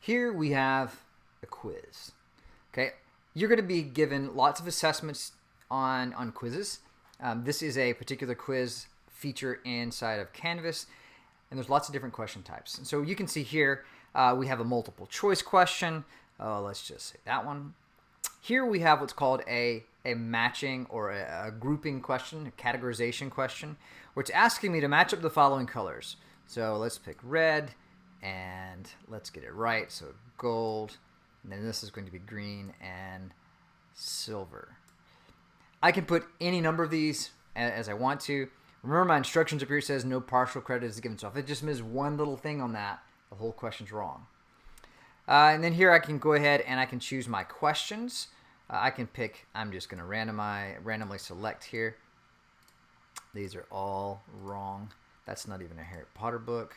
Here we have a quiz. Okay, you're going to be given lots of assessments on quizzes. This is a particular quiz feature inside of Canvas, and there's lots of different question types. And so you can see here we have a multiple choice question. Let's just say that one. Here we have what's called a matching or a grouping question, a categorization question, where it's asking me to match up the following colors. So let's pick red, and let's get it right. So gold, and then this is going to be green and silver. I can put any number of these as I want to. Remember, my instructions up here says no partial credit is given. So if it just misses one little thing on that, the whole question's wrong. And then here I can go ahead and I can choose my questions. I can pick, I'm just going to randomly select here. These are all wrong. That's not even a Harry Potter book.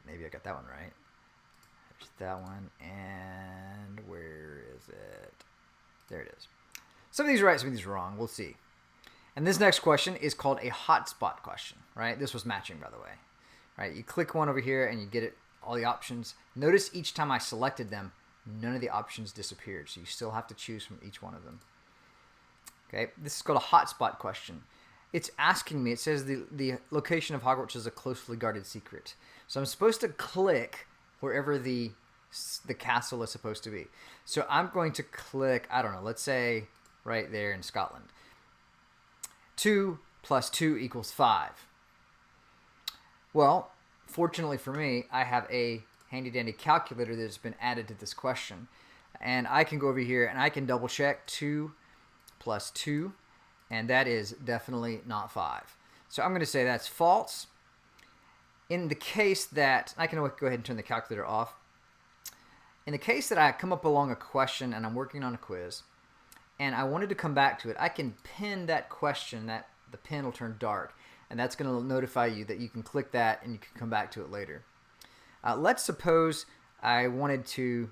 Maybe I got that one right. There's that one. And where is it? There it is. Some of these are right, some of these are wrong. We'll see. And this next question is called a hotspot question, right? This was matching, by the way. Right? You click one over here and you get it, all the options. Notice each time I selected them, none of the options disappeared. So you still have to choose from each one of them. Okay, this is called a hotspot question. It's asking me, it says the location of Hogwarts is a closely guarded secret. So I'm supposed to click wherever the castle is supposed to be. So I'm going to click, I don't know, let's say right there in Scotland. 2 plus 2 equals 5. Well, fortunately for me, I have a handy-dandy calculator that's been added to this question. And I can go over here and I can double check 2 plus 2, and that is definitely not 5. So I'm going to say that's false. In the case that, I can go ahead and turn the calculator off. In the case that I come up along a question and I'm working on a quiz, and I wanted to come back to it, I can pin that question, that the pin will turn dark, and that's going to notify you that you can click that and you can come back to it later. Let's suppose I wanted to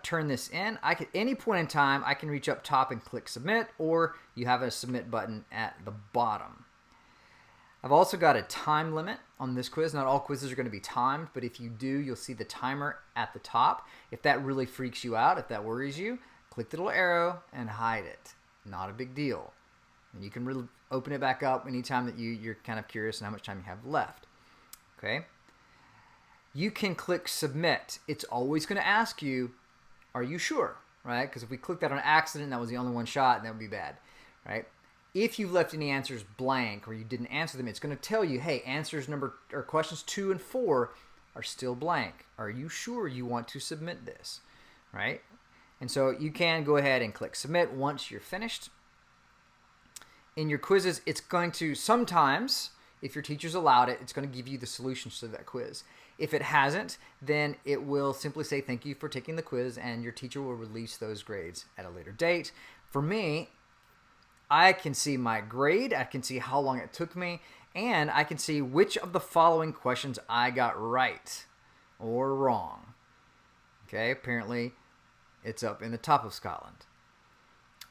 turn this in. At any point in time, I can reach up top and click submit, or you have a submit button at the bottom. I've also got a time limit on this quiz. Not all quizzes are going to be timed, but if you do, you'll see the timer at the top. If that really freaks you out, if that worries you, click the little arrow and hide it. Not a big deal. And you can really open it back up anytime that you're kind of curious on how much time you have left. Okay? You can click submit. It's always going to ask you, are you sure? Right? Because if we click that on accident, that was the only one shot, that would be bad. Right? If you've left any answers blank or you didn't answer them, it's going to tell you, hey, questions 2 and 4 are still blank. Are you sure you want to submit this? Right? And so you can go ahead and click submit once you're finished. In your quizzes, it's going to sometimes, if your teacher's allowed it, it's going to give you the solutions to that quiz. If it hasn't, then it will simply say thank you for taking the quiz, and your teacher will release those grades at a later date. For me, I can see my grade, I can see how long it took me, and I can see which of the following questions I got right or wrong. Okay, apparently it's up in the top of Scotland.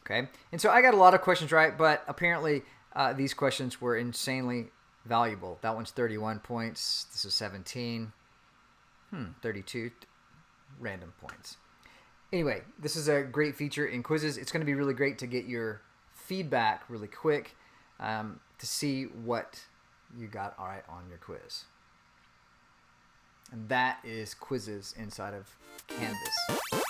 Okay, and so I got a lot of questions right, but apparently these questions were insanely valuable. That one's 31 points. This is 17. 32 random points. Anyway, this is a great feature in quizzes. It's going to be really great to get your feedback really quick to see what you got all right on your quiz. And that is quizzes inside of Canvas.